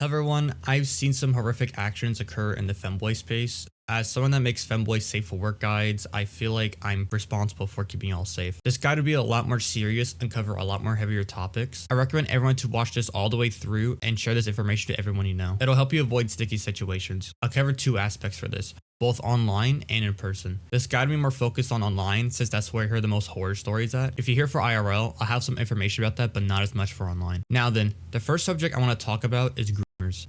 Hello everyone, I've seen some horrific actions occur in the femboy space. As someone that makes femboys safe for work guides, I feel like I'm responsible for keeping y'all safe. This guide will be a lot more serious and cover a lot more heavier topics. I recommend everyone to watch this all the way through and share this information to everyone you know. It'll help you avoid sticky situations. I'll cover two aspects for this, both online and in person. This guide will be more focused on online since that's where I hear the most horror stories at. If you're here for IRL, I'll have some information about that, but not as much for online. Now then, the first subject I want to talk about is groomers.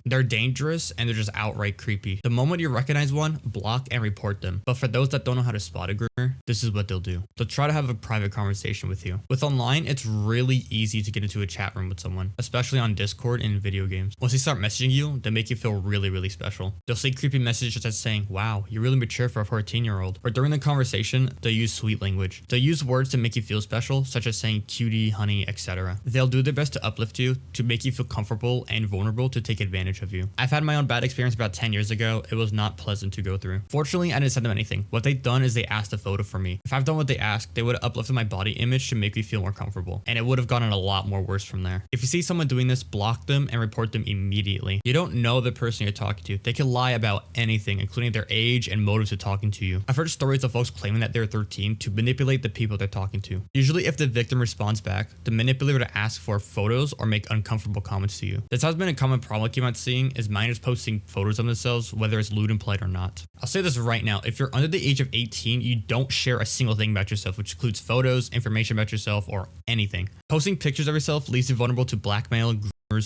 They're dangerous and they're just outright creepy. The moment you recognize one, block and report them. But for those that don't know how to spot a groomer, this is what they'll do. They'll try to have a private conversation with you. With online, it's really easy to get into a chat room with someone, especially on Discord and in video games. Once they start messaging you, they make you feel really special. They'll say creepy messages such as saying, "Wow, you're really mature for a 14-year-old." Or during the conversation, they'll use sweet language. They'll use words to make you feel special, such as saying cutie, honey, etc. They'll do their best to uplift you, to make you feel comfortable and vulnerable to take advantage of you. I've had my own bad experience about 10 years ago. It was not pleasant to go through. Fortunately, I didn't send them anything. What they've done is they asked a photo from me. If I've done what they asked, they would have uplifted my body image to make me feel more comfortable. And it would have gotten a lot more worse from there. If you see someone doing this, block them and report them immediately. You don't know the person you're talking to. They can lie about anything, including their age and motives to talking to you. I've heard stories of folks claiming that they're 13 to manipulate the people they're talking to. Usually, if the victim responds back, the manipulator will ask for photos or make uncomfortable comments to you. This has been a common problem I keep on seeing is minors posting photos of themselves, whether it's lewd and polite or not. I'll say this right now, if you're under the age of 18, you don't share a single thing about yourself, which includes photos, information about yourself, or anything. Posting pictures of yourself leaves you vulnerable to blackmail,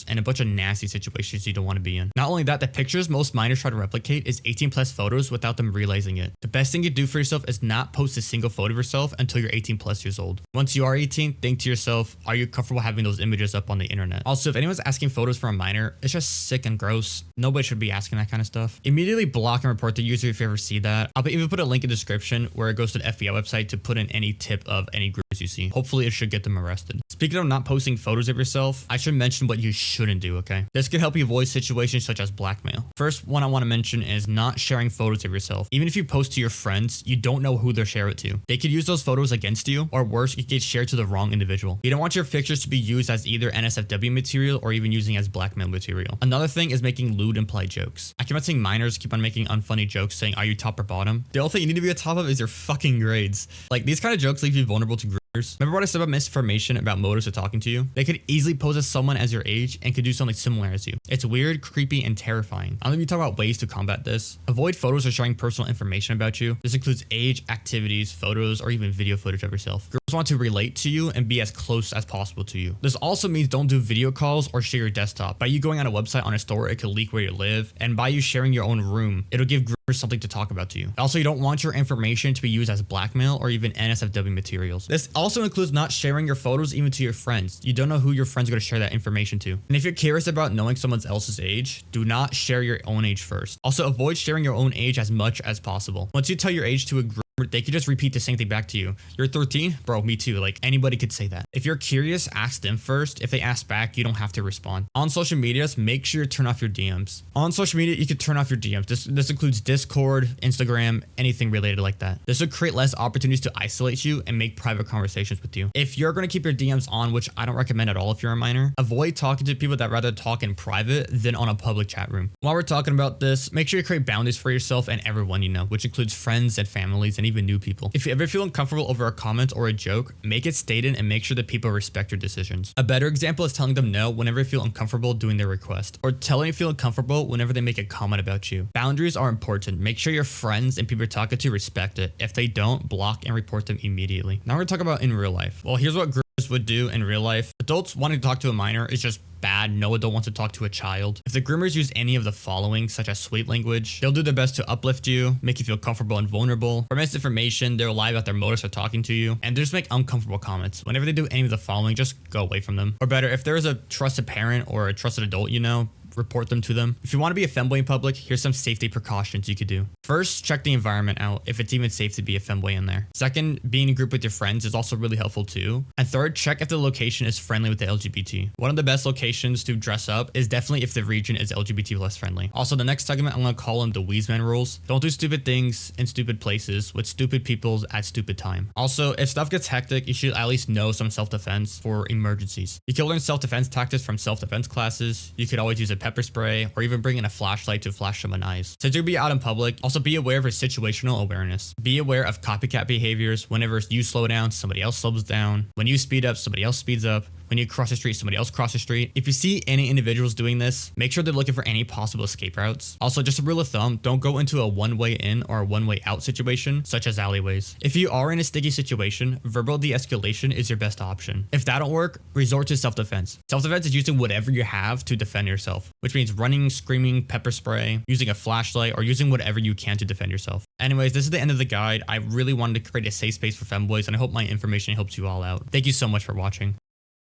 and a bunch of nasty situations you don't want to be in. Not only that, the pictures most minors try to replicate is 18+ photos without them realizing it. The best thing you do for yourself is not post a single photo of yourself until you're 18+ years old. Once you are 18, think to yourself, are you comfortable having those images up on the internet? Also, if anyone's asking photos for a minor, it's just sick and gross. Nobody should be asking that kind of stuff. Immediately block and report the user if you ever see that. I'll even put a link in the description where it goes to the FBI website to put in any tip of any groups you see. Hopefully it should get them arrested. Speaking of not posting photos of yourself, I should mention what you shouldn't do, okay? This could help you avoid situations such as blackmail. First one I want to mention is not sharing photos of yourself. Even if you post to your friends, you don't know who they'll share it to. They could use those photos against you, or worse, it gets shared to the wrong individual. You don't want your pictures to be used as either NSFW material or even using as blackmail material. Another thing is making lewd and polite jokes. I keep on seeing minors keep on making unfunny jokes saying, "Are you top or bottom?" The only thing you need to be a top of is your fucking grades. Like, these kind of jokes leave you vulnerable to remember what I said about misinformation about motives of talking to you? They could easily pose as someone as your age and could do something similar as you. It's weird, creepy, and terrifying. I'm going to be talking about ways to combat this. Avoid photos or sharing personal information about you. This includes age, activities, photos, or even video footage of yourself. Girls want to relate to you and be as close as possible to you. This also means don't do video calls or share your desktop. By you going on a website on a store, it could leak where you live. And by you sharing your own room, it'll give groomers something to talk about to you. Also, you don't want your information to be used as blackmail or even NSFW materials. This also includes not sharing your photos even to your friends. You don't know who your friends are going to share that information to. And if you're curious about knowing someone else's age, do not share your own age first. Also, avoid sharing your own age as much as possible. Once you tell your age to a group, they could just repeat the same thing back to you. You're 13? Bro, me too. Like, anybody could say that. If you're curious, ask them first. If they ask back, you don't have to respond. On social medias, make sure you turn off your DMs. On social media, you can turn off your DMs. This includes Discord, Instagram, anything related like that. This will create less opportunities to isolate you and make private conversations with you. If you're going to keep your DMs on, which I don't recommend at all if you're a minor, avoid talking to people that rather talk in private than on a public chat room. While we're talking about this, make sure you create boundaries for yourself and everyone you know, which includes friends and families and even new people. If you ever feel uncomfortable over a comment or a joke, make it stated and make sure that people respect your decisions. A better example is telling them no whenever you feel uncomfortable doing their request, or telling you feel uncomfortable whenever they make a comment about you. Boundaries are important. Make sure your friends and people you're talking to respect it. If they don't, block and report them immediately. Now we're going to talk about in real life. Well, here's what groomers would do in real life. Adults wanting to talk to a minor is just bad. No adult wants to talk to a child. If the groomers use any of the following, such as sweet language, they'll do their best to uplift you, make you feel comfortable and vulnerable. For misinformation, they'll lie about their motives for talking to you, and they'll just make uncomfortable comments. Whenever they do any of the following, just go away from them. Or better, if there is a trusted parent or a trusted adult you know, report them to them. If you want to be a femboy in public, here's some safety precautions you could do. First, check the environment out if it's even safe to be a femboy in there. Second, being in a group with your friends is also really helpful too. And third, check if the location is friendly with the LGBT. One of the best locations situations to dress up is definitely if the region is LGBT plus friendly. Also, the next segment, I'm gonna call them the Weezeman rules. Don't do stupid things in stupid places with stupid people at stupid time. Also, if stuff gets hectic, you should at least know some self-defense for emergencies. You can learn self-defense tactics from self-defense classes. You could always use a pepper spray or even bring in a flashlight to flash someone's eyes. Since you'll be out in public, also be aware of your situational awareness. Be aware of copycat behaviors. Whenever you slow down, somebody else slows down. When you speed up, somebody else speeds up. When you cross the street, somebody else crosses the street. If you see any individuals doing this, make sure they're looking for any possible escape routes. Also, just a rule of thumb, don't go into a one-way in or a one-way out situation, such as alleyways. If you are in a sticky situation, verbal de-escalation is your best option. If that don't work, resort to self-defense. Self-defense is using whatever you have to defend yourself, which means running, screaming, pepper spray, using a flashlight, or using whatever you can to defend yourself. Anyways, this is the end of the guide. I really wanted to create a safe space for femboys, and I hope my information helps you all out. Thank you so much for watching.